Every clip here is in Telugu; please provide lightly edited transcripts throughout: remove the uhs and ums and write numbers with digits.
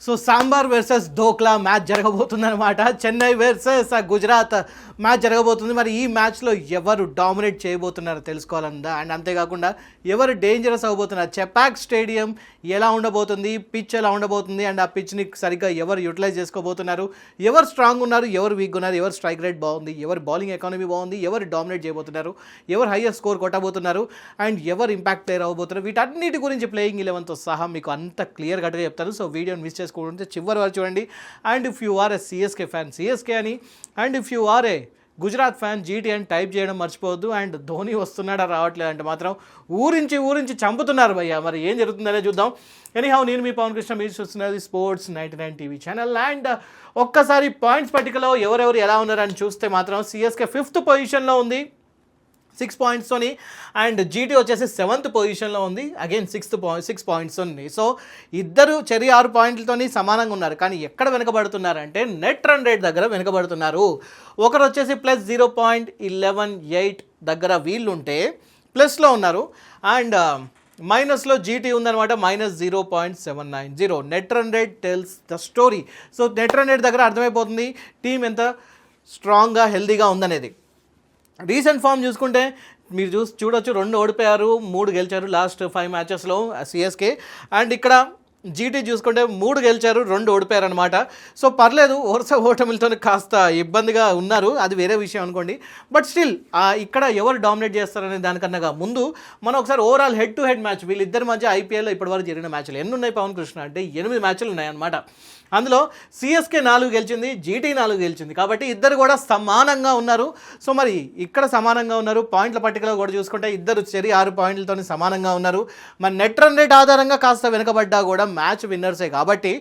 So sambar versus dhokla match జరగబోతుందన్నమాట. చెన్నై వర్సెస్ గుజరాత్ మ్యాచ్ జరగబోతుంది. మరి ఈ మ్యాచ్లో ఎవరు డామినేట్ చేయబోతున్నారో తెలుసుకోవాలన్నా, అండ్ అంతేకాకుండా ఎవరు డేంజరస్ అవ్వబోతున్నారు, చెపాక్ స్టేడియం ఎలా ఉండబోతుంది, పిచ్ ఎలా ఉండబోతుంది, అండ్ ఆ పిచ్ని సరిగ్గా ఎవరు యూటిలైజ్ చేసుకోబోతున్నారు, ఎవరు స్ట్రాంగ్ ఉన్నారు, ఎవరు వీక్ ఉన్నారు, ఎవరు స్ట్రైక్ రేట్ బాగుంది, ఎవరు బౌలింగ్ ఎకానమీ బాగుంది, ఎవరు డామినేట్ చేయబోతున్నారు, ఎవరు హైయెస్ట్ స్కోర్ కొట్టబోతున్నారు, అండ్ ఎవరు ఇంపాక్ట్ ప్లేయర్ అవ్వబోతున్నారు, వీటన్నిటి గురించి ప్లేయింగ్ 11తో సహా మీకు అంత క్లియర్ కట్గా చెప్తారు. సో వీడియోని మిస్ చేసుకోవడంతో చివరి వరకు చూడండి. And if you are a CSK fan CSK అని, and if you are a Gujarat fan GT అని టైప్ చేయడం మర్చిపోవద్దు. అండ్ ధోని వస్తున్నాడా రావట్లేదు అంటే మాత్రం ఊరించి చంపుతున్నారు భయ్య. మరి ఏం జరుగుతుందనే చూద్దాం. ఎనీహౌ, నేను మీ పవన్ కృష్ణ, మీరు చూస్తున్నది స్పోర్ట్స్ 99 టీవీ ఛానల్. అండ్ ఒక్కసారి పాయింట్స్ పట్టికలో ఎవరెవరు ఎలా ఉన్నారని చూస్తే మాత్రం సిఎస్కే 5th పొజిషన్లో ఉంది 6 పాయింట్స్తోని, అండ్ జీటీ వచ్చేసి 7th పొజిషన్లో ఉంది అగైన్ 6 పాయింట్స్ ఉంది. సో ఇద్దరు 6 పాయింట్లతోని సమానంగా ఉన్నారు. కానీ ఎక్కడ వెనకబడుతున్నారంటే నెట్ రన్ రేట్ దగ్గర వెనకబడుతున్నారు. ఒకరు వచ్చేసి +0.118 దగ్గర వీళ్ళుంటే ప్లస్లో ఉన్నారు, అండ్ మైనస్లో జీటీ ఉందన్నమాట -0.790. Net run rate tells the story. So net run rate దగ్గర అర్థమైపోతుంది టీం ఎంత స్ట్రాంగ్గా హెల్దీగా ఉందనేది. రీసెంట్ ఫామ్ చూసుకుంటే మీరు చూడొచ్చు, 2 ఓడిపోయారు, 3 గెలిచారు లాస్ట్ 5 మ్యాచెస్లో సిఎస్కే. అండ్ ఇక్కడ జీటీ చూసుకుంటే 3 గెలిచారు, 2 ఓడిపోయారు అనమాట. సో పర్లేదు, వరుస ఓటమిలతో కాస్త ఇబ్బందిగా ఉన్నారు, అది వేరే విషయం అనుకోండి. బట్ స్టిల్ ఇక్కడ ఎవరు డామినేట్ చేస్తారనే దానికన్నా ముందు మనం ఒకసారి overall head to head match వీళ్ళిద్దరి మధ్య ఐపీఎల్లో ఇప్పటివరకు జరిగిన మ్యాచ్లు ఎన్ని ఉన్నాయి పవన్ కృష్ణ అంటే 8 మ్యాచ్లు ఉన్నాయన్నమాట. అందులో సిఎస్కే 4 గెలిచింది, జీటీ 4 గెలిచింది. కాబట్టి ఇద్దరు కూడా సమానంగా ఉన్నారు. సో మరి ఇక్కడ సమానంగా ఉన్నారు. పాయింట్ల పట్టికలో కూడా చూసుకుంటే ఇద్దరు 6 పాయింట్లతో సమానంగా ఉన్నారు. మరి నెట్ రన్ రేట్ ఆధారంగా కాస్త వెనకబడ్డా కూడా మ్యాచ్ విన్నర్సే. కాబట్టి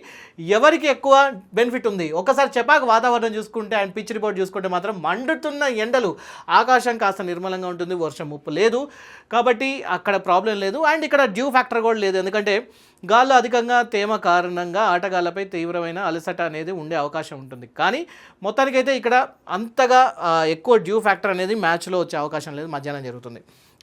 ఎవరికి ఎక్కువ బెనిఫిట్ ఉంది? ఒకసారి చెపాక్ వాతావరణం చూసుకుంటే అండ్ పిచ్ రిపోర్ట్ చూసుకుంటే మాత్రం మండుతున్న ఎండలు, ఆకాశం కాస్త నిర్మలంగా ఉంటుంది, వర్షం ముప్పు లేదు, కాబట్టి అక్కడ ప్రాబ్లం లేదు. అండ్ ఇక్కడ డ్యూ ఫ్యాక్టర్ కూడా లేదు, ఎందుకంటే గాల్లో అధికంగా తేమ కారణంగా ఆటగాళ్లపై తీవ్రమైన అలసట అనేది ఉండే అవకాశం ఉంటుంది. కానీ మొత్తానికైతే ఇక్కడ అంతగా ఎక్కువ డ్యూ ఫ్యాక్టర్ అనేది మ్యాచ్లో వచ్చే అవకాశం లేదు, మధ్యాహ్నం జరుగుతుంది.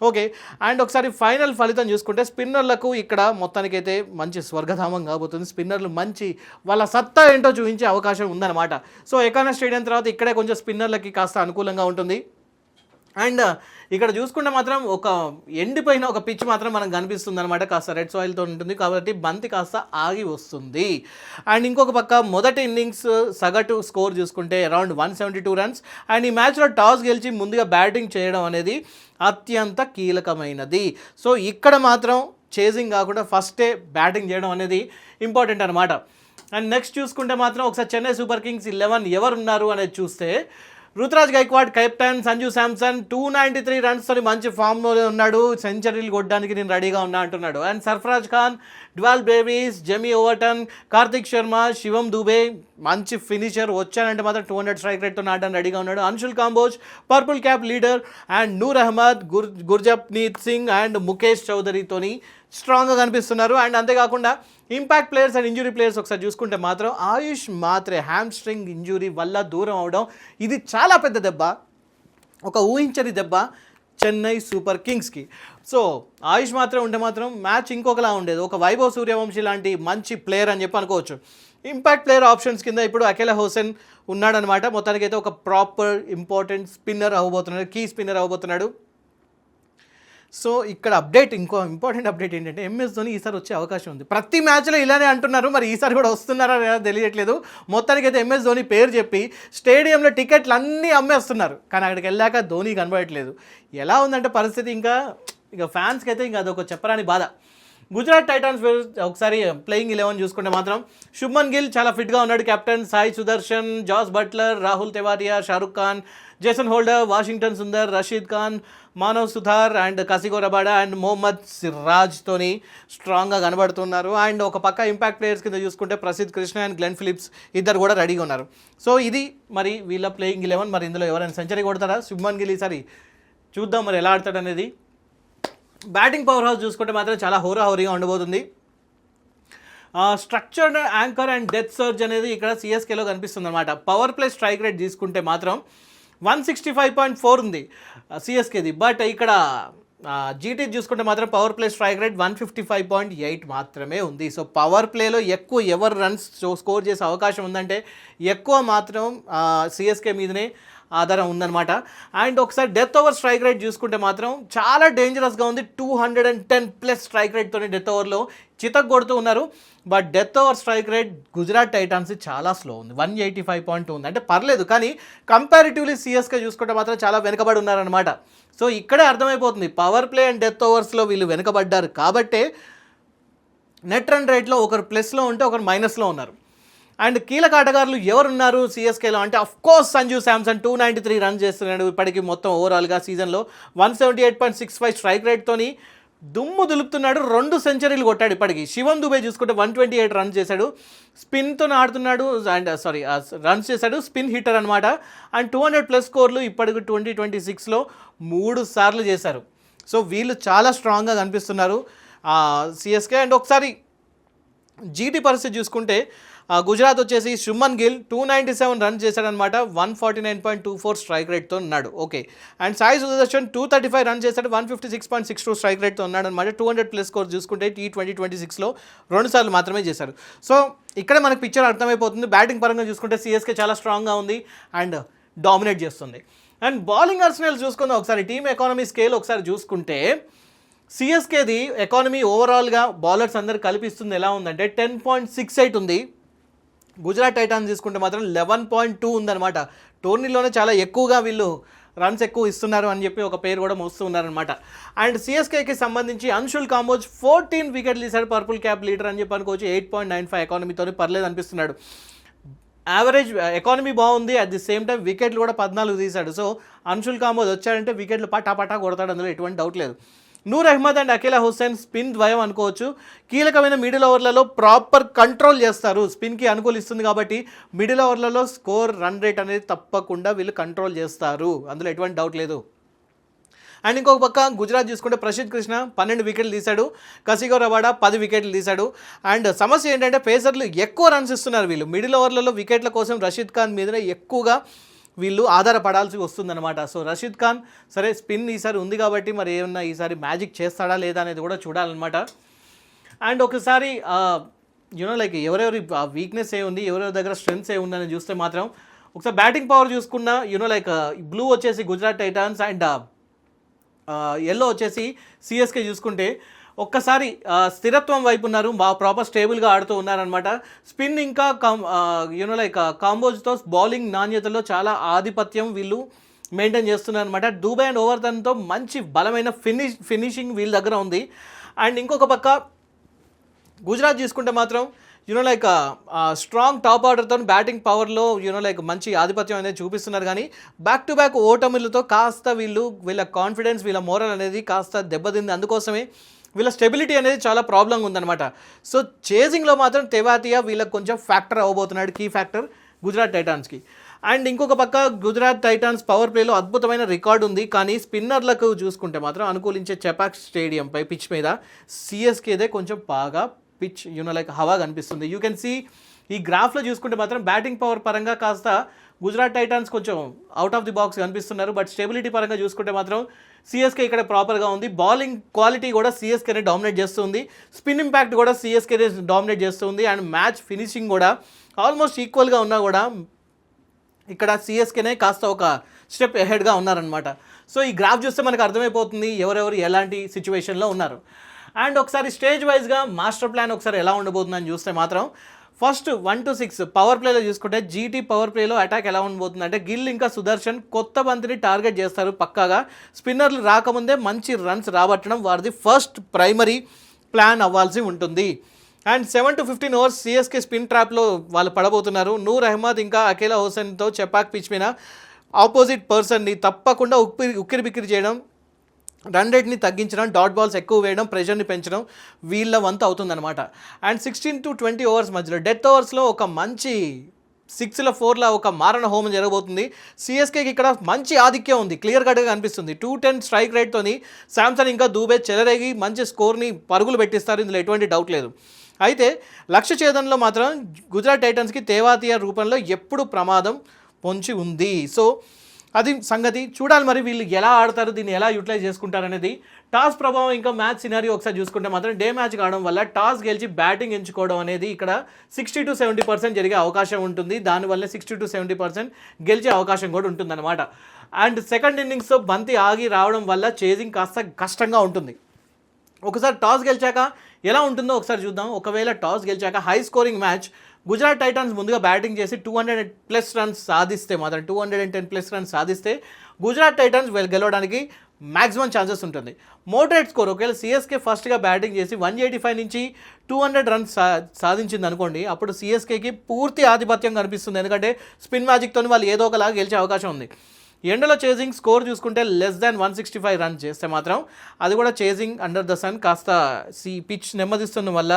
ఓకే, అండ్ ఒకసారి ఫైనల్ ఫలితం చూసుకుంటే స్పిన్నర్లకు ఇక్కడ మొత్తానికైతే మంచి స్వర్గధామం కాబోతుంది. స్పిన్నర్లు మంచి వాళ్ళ సత్తా ఏంటో చూపించే అవకాశం ఉందన్నమాట. సో ఎకానా స్టేడియం తర్వాత ఇక్కడే కొంచెం స్పిన్నర్లకి కాస్త అనుకూలంగా ఉంటుంది. అండ్ ఇక్కడ చూసుకుంటే మాత్రం ఒక ఎండిపోయిన ఒక పిచ్ మాత్రం మనకు కనిపిస్తుంది అనమాట, కాస్త రెడ్ సాయిల్తో ఉంటుంది, కాబట్టి బంతి కాస్త ఆగి వస్తుంది. అండ్ ఇంకొక పక్క మొదటి ఇన్నింగ్స్ సగటు స్కోర్ చూసుకుంటే అరౌండ్ 172 రన్స్. అండ్ ఈ మ్యాచ్లో టాస్ గెలిచి ముందుగా బ్యాటింగ్ చేయడం అనేది అత్యంత కీలకమైనది. సో ఇక్కడ మాత్రం చేజింగ్ కాకుండా ఫస్టే బ్యాటింగ్ చేయడం అనేది ఇంపార్టెంట్ అనమాట. అండ్ నెక్స్ట్ చూసుకుంటే మాత్రం ఒకసారి చెన్నై సూపర్ కింగ్స్ 11 ఎవరు ఉన్నారు అనేది చూస్తే రుతురాజ్ గైక్వాడ్ కెప్టెన్, సంజు శాంసన్ 293 రన్స్తో మంచి ఫామ్లో ఉన్నాడు, సెంచరీలు కొట్టడానికి నేను రెడీగా ఉన్నా అంటున్నాడు. And Sarfaraz Khan, Dewald Brevis, Jamie Overton, Kartik Sharma, Shivam Dube మంచి ఫినిషర్, వచ్చానంటే మాత్రం 200 స్ట్రైక్ రేట్తో ఆడడానికి రెడీగా ఉన్నాడు. Anshul Kamboj purple cap leader, and Noor Ahmad, Gurjapneet Singh and Mukesh చౌదరితోని స్ట్రాంగ్గా కనిపిస్తున్నారు. అండ్ అంతేకాకుండా impact players and injury players ఒకసారి చూసుకుంటే మాత్రం ఆయుష్ మాత్రే హ్యామ్స్ట్రింగ్ ఇంజురీ వల్ల దూరం అవడం, ఇది చాలా పెద్ద దెబ్బ, ఒక ఊహించని దెబ్బ చెన్నై సూపర్ కింగ్స్కి. సో ఆయుష్ మాత్రం ఉంటే మాత్రం మ్యాచ్ ఇంకొకలా ఉండేది. ఒక వైభవ్ సూర్యవంశీ లాంటి మంచి ప్లేయర్ అని చెప్పి అనుకోవచ్చు. ఇంపాక్ట్ ప్లేయర్ ఆప్షన్స్ కింద ఇప్పుడు అఖిల హుసేన్ ఉన్నాడనమాట. మొత్తానికైతే ఒక ప్రాపర్ ఇంపార్టెంట్ స్పిన్నర్ అవ్వబోతున్నాడు, కీ స్పిన్నర్ అవ్వబోతున్నాడు. సో ఇక్కడ అప్డేట్, ఇంకో ఇంపార్టెంట్ అప్డేట్ ఏంటంటే ఎంఎస్ ధోని ఈసారి వచ్చే అవకాశం ఉంది. ప్రతి మ్యాచ్లో ఇలానే అంటున్నారు, మరి ఈసారి కూడా వస్తున్నారా లేదా తెలియట్లేదు. మొత్తానికైతే ఎంఎస్ ధోని పేరు చెప్పి స్టేడియంలో టికెట్లు అన్నీ అమ్మేస్తున్నారు, కానీ అక్కడికి వెళ్ళాక ధోని కనబడట్లేదు. ఎలా ఉందంటే పరిస్థితి, ఇంకా ఫ్యాన్స్కి అయితే ఇంకా అదొక చెప్పరాని బాధ. గుజరాత్ టైటాన్స్ ఒకసారి ప్లేయింగ్ 11 చూసుకుంటే మాత్రం శుభ్మన్ గిల్ చాలా ఫిట్గా ఉన్నాడు, captain Sai Sudarshan, Jos Buttler, Rahul తెవారియా, Shahrukh Khan, Jason holder, Washington Sundar, Rashid Khan, Manav సుథార్ and కసిగో Rabada and Mohammed సిరాజ్తోని స్ట్రాంగ్గా కనబడుతున్నారు. అండ్ ఒక పక్క ఇంపాక్ట్ ప్లేయర్స్ కింద చూసుకుంటే Prasidh Krishna and Glenn Phillips ఇద్దరు కూడా రెడీగా ఉన్నారు. సో ఇది మరి వీళ్ళ ప్లేయింగ్ 11. మరి ఇందులో ఎవరైనా సెంచరీ కొడతారా? శుభ్మన్ గిల్ ఈసారి చూద్దాం మరి ఎలా ఆడతాడు అనేది. బ్యాటింగ్ పవర్ హౌస్ చూసుకుంటే మాత్రం చాలా హోరాహోరీగా ఉండబోతుంది. Structured anchor and death surge అనేది ఇక్కడ సిఎస్కేలో కనిపిస్తుంది అనమాట. పవర్ ప్లే స్ట్రైక్ రేట్ తీసుకుంటే మాత్రం 165.4 ఉంది సిఎస్కేది. బట్ ఇక్కడ జీటీ చూసుకుంటే మాత్రం పవర్ ప్లే స్ట్రైక్ రేట్ 155.8 మాత్రమే ఉంది. సో పవర్ ప్లేలో ఎక్కువ ఎవరు రన్స్ స్కోర్ చేసే అవకాశం ఉందంటే ఎక్కువ మాత్రం సిఎస్కే మీదనే ఆధారం ఉందన్నమాట. అండ్ ఒకసారి డెత్ ఓవర్ స్ట్రైక్ రేట్ చూసుకుంటే మాత్రం చాలా డేంజరస్గా ఉంది. 210+ స్ట్రైక్ రేట్తో డెత్ ఓవర్లో చితక్ కొడుతూ ఉన్నారు. But death over strike rate Gujarat Titans చాలా స్లో ఉంది, 185.2 ఉంది. అంటే పర్లేదు, కానీ కంపారిటివ్లీ సిఎస్కే చూసుకుంటే మాత్రం చాలా వెనుకబడి ఉన్నారనమాట. సో ఇక్కడే అర్థమైపోతుంది పవర్ ప్లే అండ్ డెత్ ఓవర్స్లో వీళ్ళు వెనుకబడ్డారు కాబట్టే నెట్ రన్ రేట్లో ఒకరు ప్లస్లో ఉంటే ఒకరు మైనస్లో ఉన్నారు. అండ్ కీలక ఆటగారులు ఎవరున్నారు సిఎస్కేలో అంటే అఫ్కోర్స్ సంజు శాంసన్ 293 రన్ చేస్తున్నాడు ఇప్పటికీ. మొత్తం ఓవరాల్గా సీజన్లో 178.65 స్ట్రైక్ రేట్తోని దుమ్ము దులుపుతున్నాడు. 2 సెంచరీలు కొట్టాడు ఇప్పటికి. శివం దుబే చూసుకుంటే 128 రన్స్ చేశాడు, స్పిన్తో ఆడుతున్నాడు అండ్ రన్స్ చేశాడు, స్పిన్ హిట్టర్ అనమాట. అండ్ 200+ స్కోర్లు ఇప్పటికి 2026లో 3 సార్లు చేశారు. సో వీళ్ళు చాలా స్ట్రాంగ్గా కనిపిస్తున్నారు సిఎస్కే. అండ్ ఒకసారి జీటీ పరిస్థితి చూసుకుంటే గుజరాత్ వచ్చేసి శుభ్మన్ గిల్ 297 రన్స్ చేశాడనమాట, 149.24 స్ట్రైక్ రేట్తో ఉన్నాడు. Okay. And Sai Sudarshan 235 runs చేశాడు, 156.62 స్ట్రైక్ రేట్తో ఉన్నాడు అనమాట. 200+ స్కోర్ చూసుకుంటే T2026లో 2 సార్లు మాత్రమే చేశారు. సో ఇక్కడ మనకు పిక్చర్ అర్థమైపోతుంది. బ్యాటింగ్ పరంగా చూసుకుంటే సిఎస్కే చాలా స్ట్రాంగ్గా ఉంది అండ్ డామినేట్ చేస్తుంది. అండ్ బౌలింగ్ ఆర్సెనల్ చూసుకుందాం ఒకసారి. టీమ్ ఎకానమీ స్కేల్ ఒకసారి చూసుకుంటే సిఎస్కేది ఎకానమీ ఓవరాల్గా బౌలర్స్ అందరు కల్పిస్తుంది ఎలా ఉందంటే 10.68 ఉంది. గుజరాత్ టైటాన్స్ తీసుకుంటే మాత్రం 11.2 ఉందన్నమాట. టోర్నీలోనే చాలా ఎక్కువగా వీళ్ళు రన్స్ ఎక్కువ ఇస్తున్నారు అని చెప్పి ఒక పేరు కూడా మోస్తూ ఉన్నారనమాట. అండ్ సిఎస్కేకి సంబంధించి అన్షుల్ కాంబోజ్ 14 వికెట్లు తీశాడు, పర్పుల్ క్యాప్ లీడర్ అని చెప్పి అనుకోవచ్చు. 8.95 ఎకానమీతో పర్లేదు అనిపిస్తున్నాడు. యావరేజ్ ఎకానమీ బాగుంది, అట్ ది సేమ్ టైం వికెట్లు కూడా 14 తీశాడు. సో అన్షుల్ కాంబోజ్ వచ్చాడంటే వికెట్లు పటా కొడతాడు, అందులో ఎటువంటి డౌట్ లేదు. నూర్ అహ్మద్ అండ్ అఖిలా హుస్సేన్ స్పిన్ ద్వయం అనుకోవచ్చు. కీలకమైన మిడిల్ ఓవర్లలో ప్రాపర్ కంట్రోల్ చేస్తారు, స్పిన్కి అనుకూలిస్తుంది కాబట్టి మిడిల్ ఓవర్లలో స్కోర్ రన్ రేట్ అనేది తప్పకుండా వీళ్ళు కంట్రోల్ చేస్తారు, అందులో ఎటువంటి డౌట్ లేదు. అండ్ ఇంకొక పక్క గుజరాత్ చూసుకుంటే ప్రసిద్ధ్ కృష్ణ 12 వికెట్లు తీశాడు, కసిగో రబాడా 10 వికెట్లు తీశాడు. అండ్ సమస్య ఏంటంటే పేసర్లు ఎక్కువ రన్స్ ఇస్తున్నారు వీళ్ళు. మిడిల్ ఓవర్లలో వికెట్ల కోసం రషీద్ ఖాన్ మీదనే ఎక్కువగా వీళ్ళు ఆధారపడాల్సి వస్తుందన్నమాట. సో రషీద్ ఖాన్ సరే స్పిన్ ఈసారి ఉంది కాబట్టి మరి ఏమన్నా ఈసారి మ్యాజిక్ చేస్తాడా లేదా అనేది కూడా చూడాలన్నమాట. అండ్ ఒకసారి లైక్ ఎవరెవరి వీక్నెస్ ఏ ఉంది, ఎవరెవరి దగ్గర స్ట్రెంగ్స్ ఏ ఉందని చూస్తే మాత్రం ఒకసారి బ్యాటింగ్ పవర్ చూసుకున్న లైక్ బ్లూ వచ్చేసి గుజరాత్ టైటాన్స్ అండ్ ఎల్లో వచ్చేసి సిఎస్కే చూసుకుంటే ఒక్కసారి స్థిరత్వం వైపు ఉన్నారు, బాగా ప్రాపర్ స్టేబుల్గా ఆడుతూ ఉన్నారనమాట. స్పిన్ ఇంకా లైక్ కాంబోజ్తో బౌలింగ్ నాణ్యతలో చాలా ఆధిపత్యం వీళ్ళు మెయింటైన్ చేస్తున్నారు అనమాట. దుబే అండ్ ఓవర్టన్తో మంచి బలమైన ఫినిషింగ్ వీళ్ళ దగ్గర ఉంది. అండ్ ఇంకొక పక్క గుజరాత్ చూసుకుంటే మాత్రం లైక్ స్ట్రాంగ్ టాప్ ఆర్డర్తో బ్యాటింగ్ పవర్లో లైక్ మంచి ఆధిపత్యం అనేది చూపిస్తున్నారు. కానీ బ్యాక్ టు బ్యాక్ ఓటమిలతో కాస్త వీళ్ళ కాన్ఫిడెన్స్, వీళ్ళ మోరల్ అనేది కాస్త దెబ్బతింది. అందుకోసమే వీళ్ళ స్టెబిలిటీ అనేది చాలా ప్రాబ్లంగా ఉందన్నమాట. సో చేజింగ్లో మాత్రం తెవాతియా వీళ్ళకి కొంచెం ఫ్యాక్టర్ అవ్వబోతున్నాడు, కీ ఫ్యాక్టర్ గుజరాత్ టైటాన్స్కి. అండ్ ఇంకొక పక్క గుజరాత్ టైటాన్స్ పవర్ ప్లేలో అద్భుతమైన రికార్డు ఉంది, కానీ స్పిన్నర్లకు చూసుకుంటే మాత్రం అనుకూలించే చెపాక్ స్టేడియంపై పిచ్ మీద సిఎస్కేదే కొంచెం బాగా పిచ్ లైక్ హవా కనిపిస్తుంది. యూ కెన్ సీ ఈ గ్రాఫ్లో చూసుకుంటే మాత్రం బ్యాటింగ్ పవర్ పరంగా కాస్త గుజరాత్ టైటాన్స్ కొంచెం అవుట్ ఆఫ్ ది బాక్స్ కనిపిస్తున్నారు. బట్ స్టెబిలిటీ పరంగా చూసుకుంటే మాత్రం సిఎస్కే ఇక్కడ ప్రాపర్గా ఉంది. బౌలింగ్ క్వాలిటీ కూడా సిఎస్కేనే డామినేట్ చేస్తుంది, స్పిన్ ఇంపాక్ట్ కూడా సిఎస్కేనే డామినేట్ చేస్తుంది. అండ్ మ్యాచ్ ఫినిషింగ్ కూడా ఆల్మోస్ట్ ఈక్వల్గా ఉన్నా కూడా ఇక్కడ సిఎస్కేనే కాస్త ఒక స్టెప్ ఎహెడ్గా ఉన్నారనమాట. సో ఈ గ్రాఫ్ చూస్తే మనకు అర్థమైపోతుంది ఎవరెవరు ఎలాంటి సిచ్యువేషన్లో ఉన్నారు. అండ్ ఒకసారి స్టేజ్ వైజ్గా మాస్టర్ ప్లాన్ ఒకసారి ఎలా ఉండబోతుందని చూస్తే మాత్రం ఫస్ట్ 1 to 6 పవర్ ప్లేలో చూసుకుంటే జీటీ పవర్ ప్లేలో అటాక్ ఎలా ఉండబోతుంది అంటే గిల్ ఇంకా సుదర్శన్ కొత్త బంతిని టార్గెట్ చేస్తారు పక్కాగా. స్పిన్నర్లు రాకముందే మంచి రన్స్ రాబట్టడం వారిది ఫస్ట్ ప్రైమరీ ప్లాన్ అవ్వాల్సి ఉంటుంది. And 7 to 15 overs CSK spin ట్రాప్లో వాళ్ళు పడబోతున్నారు. నూర్ అహ్మద్ ఇంకా అఖిలా హుస్సేన్తో చెపాక్ పిచ్ మీద ఆపోజిట్ పర్సన్ని తప్పకుండా ఉక్కిరి చేయడం, రన్ రేట్ని తగ్గించడం, డాట్ బాల్స్ ఎక్కువ వేయడం, ప్రెషర్ని పెంచడం వీళ్ళ వంతు అవుతుందన్నమాట. అండ్ 16 to 20 ఓవర్స్ మధ్యలో డెత్ ఓవర్స్లో ఒక మంచి 6-4 ఒక మారణ హోమం జరగబోతుంది. సిఎస్కేకి ఇక్కడ మంచి ఆధిక్యం ఉంది, క్లియర్ కట్గా కనిపిస్తుంది. 210 స్ట్రైక్ రేట్తోని శాంసన్ ఇంకా దూబే చెలరేగి మంచి స్కోర్ని పరుగులు పెట్టిస్తారు, ఇందులో ఎటువంటి డౌట్ లేదు. అయితే లక్ష్య ఛేదనలో మాత్రం గుజరాత్ టైటన్స్కి తేవాతియా రూపంలో ఎప్పుడు ప్రమాదం పొంచి ఉంది. సో అది సంగతి. చూడాలి మరి వీళ్ళు ఎలా ఆడతారు, దీన్ని ఎలా యూటిలైజ్ చేసుకుంటారు అనేది. టాస్ ప్రభావం ఇంకా మ్యాచ్ సినారియో ఒకసారి చూసుకుంటే మాత్రం డే మ్యాచ్ కావడం వల్ల టాస్ గెలిచి బ్యాటింగ్ ఎంచుకోవడం అనేది ఇక్కడ 60 to 70% జరిగే అవకాశం ఉంటుంది. దానివల్ల 60 to 70% గెలిచే అవకాశం కూడా ఉంటుందన్నమాట. అండ్ సెకండ్ ఇన్నింగ్స్లో బంతి ఆగి రావడం వల్ల చేజింగ్ కాస్త కష్టంగా ఉంటుంది. ఒకసారి టాస్ గెలిచాక ఎలా ఉంటుందో ఒకసారి చూద్దాం. ఒకవేళ టాస్ గెలిచాక high scoring match, Gujarat Titans ముందుగా బ్యాటింగ్ చేసి 200+ రన్స్ సాధిస్తే మాత్రం 210+ రన్స్ సాధిస్తే గుజరాత్ టైటన్స్ గెలవడానికి మ్యాక్సిమం ఛాన్సెస్ ఉంటుంది. మోడరేట్ స్కోర్ ఒకవేళ సిఎస్కే ఫస్ట్గా బ్యాటింగ్ చేసి 185 నుంచి 200 రన్స్ సాధించింది అనుకోండి, అప్పుడు సిఎస్కేకి పూర్తి ఆధిపత్యం కనిపిస్తుంది. ఎందుకంటే స్పిన్ మ్యాజిక్తో వాళ్ళు ఏదో ఒకలాగా గెలిచే అవకాశం ఉంది. ఎండలో చేజింగ్ స్కోర్ చూసుకుంటే లెస్ దాన్ 165 రన్స్ చేస్తే మాత్రం అది కూడా చేజింగ్ అండర్ ద సన్ కాస్త పిచ్ నెమ్మదిస్తున్న వల్ల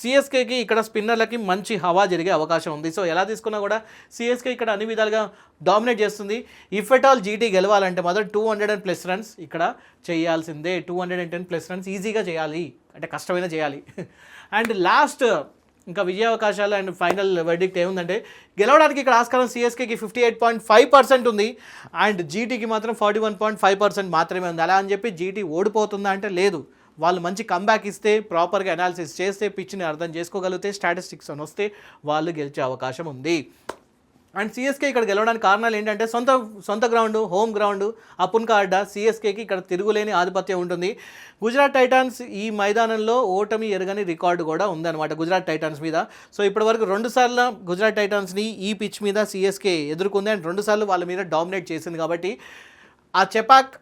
సిఎస్కేకి ఇక్కడ స్పిన్నర్లకి మంచి హవా జరిగే అవకాశం ఉంది. సో ఎలా తీసుకున్నా కూడా సిఎస్కే ఇక్కడ అన్ని విధాలుగా డామినేట్ చేస్తుంది. ఇఫ్ ఎట్ ఆల్ జీటీ గెలవాలంటే మాత్రం 200+ రన్స్ ఇక్కడ చేయాల్సిందే. 210+ రన్స్ ఈజీగా చేయాలి, అంటే కష్టమైన చేయాలి. అండ్ లాస్ట్ ఇంకా విజయావకాశాలు అండ్ ఫైనల్ వెర్డిక్ట్ ఏముందంటే గెలవడానికి ఇక్కడ ఆస్కారం సిఎస్కేకి 58.5% ఉంది అండ్ జీటీకి మాత్రం 41.5% మాత్రమే ఉంది. అలా అని చెప్పి జీటీ ఓడిపోతుందా అంటే లేదు. వాళ్ళు మంచి కంబ్యాక్ ఇస్తే, ప్రాపర్గా అనాలిసిస్ చేస్తే, పిచ్ని అర్థం చేసుకోగలిగితే, స్టాటిస్టిక్స్ అని వస్తే వాళ్ళు గెలిచే అవకాశం ఉంది. అండ్ సిఎస్కే ఇక్కడ గెలవడానికి కారణాలు ఏంటంటే సొంత గ్రౌండ్, హోమ్ గ్రౌండ్, అపున్కా అడ్డా. సిఎస్కేకి ఇక్కడ తిరుగులేని ఆధిపత్యం ఉంటుంది. గుజరాత్ టైటాన్స్ ఈ మైదానంలో ఓటమి ఎరగని రికార్డు కూడా ఉందన్నమాట గుజరాత్ టైటాన్స్ మీద. సో ఇప్పటివరకు 2 సార్లు గుజరాత్ టైటాన్స్ని ఈ పిచ్ మీద సిఎస్కే ఎదుర్కొంది అండ్ 2 సార్లు వాళ్ళ మీద డామినేట్ చేసింది. కాబట్టి ఆ చెపాక్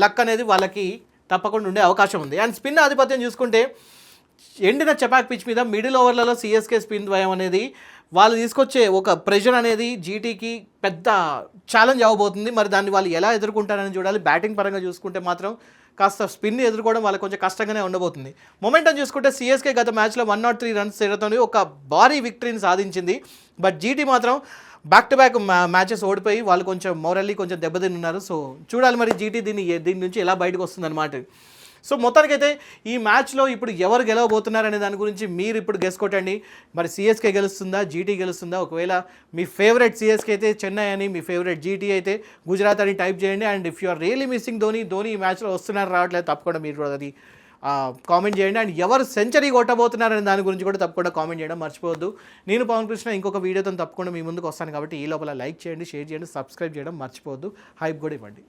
లక్ అనేది వాళ్ళకి తప్పకుండా ఉండే అవకాశం ఉంది. అండ్ స్పిన్ ఆధిపత్యం చూసుకుంటే ఎండిన చెపాక్ పిచ్ మీద మిడిల్ ఓవర్లలో సిఎస్కే స్పిన్ ద్వయం అనేది వాళ్ళు తీసుకొచ్చే ఒక ప్రెషర్ అనేది జీటీకి పెద్ద ఛాలెంజ్ అవ్వబోతుంది. మరి దాన్ని వాళ్ళు ఎలా ఎదుర్కొంటారని చూడాలి. బ్యాటింగ్ పరంగా చూసుకుంటే మాత్రం కాస్త స్పిన్ ఎదుర్కోవడం వాళ్ళకి కొంచెం కష్టంగానే ఉండబోతుంది. మొమెంటం చూసుకుంటే సిఎస్కే గత మ్యాచ్లో 103 రన్స్ తేడాతో ఒక భారీ విక్టరీని సాధించింది. బట్ జీటీ మాత్రం బ్యాక్ టు బ్యాక్ మ్యాచెస్ ఓడిపోయి వాళ్ళు కొంచెం మోరల్లీ కొంచెం దెబ్బతిని ఉన్నారు. సో చూడాలి మరి జీటీ దీని నుంచి ఎలా బయటకు వస్తుందన్నమాట. సో మొత్తానికైతే ఈ మ్యాచ్లో ఇప్పుడు ఎవరు గెలవబోతున్నారనే దాని గురించి మీరు ఇప్పుడు గెస్ కొట్టండి. మరి సిఎస్కే గెలుస్తుందా, జీటీ గెలుస్తుందా? ఒకవేళ మీ ఫేవరెట్ సిఎస్కే అయితే చెన్నై అని, మీ ఫేవరెట్ జీటీ అయితే గుజరాత్ అని టైప్ చేయండి. And if you are really missing Dhoni ఈ మ్యాచ్లో వస్తున్నారు రావట్లేదు తప్పకుండా మీరు కూడా అది కామెంట్ చేయండి. అండ్ ఎవరు సెంచరీ కొట్టబోతున్నారనే దాని గురించి కూడా తప్పకుండా కామెంట్ చేయడం మర్చిపోవద్దు. నేను పవన్ కృష్ణ ఇంకొక వీడియోతో తప్పకుండా మీ ముందుకు వస్తాను. కాబట్టి ఈ లోపల లైక్ చేయండి, షేర్ చేయండి, సబ్స్క్రైబ్ చేయడం మర్చిపోవద్దు. హైప్ కూడా ఇవ్వండి.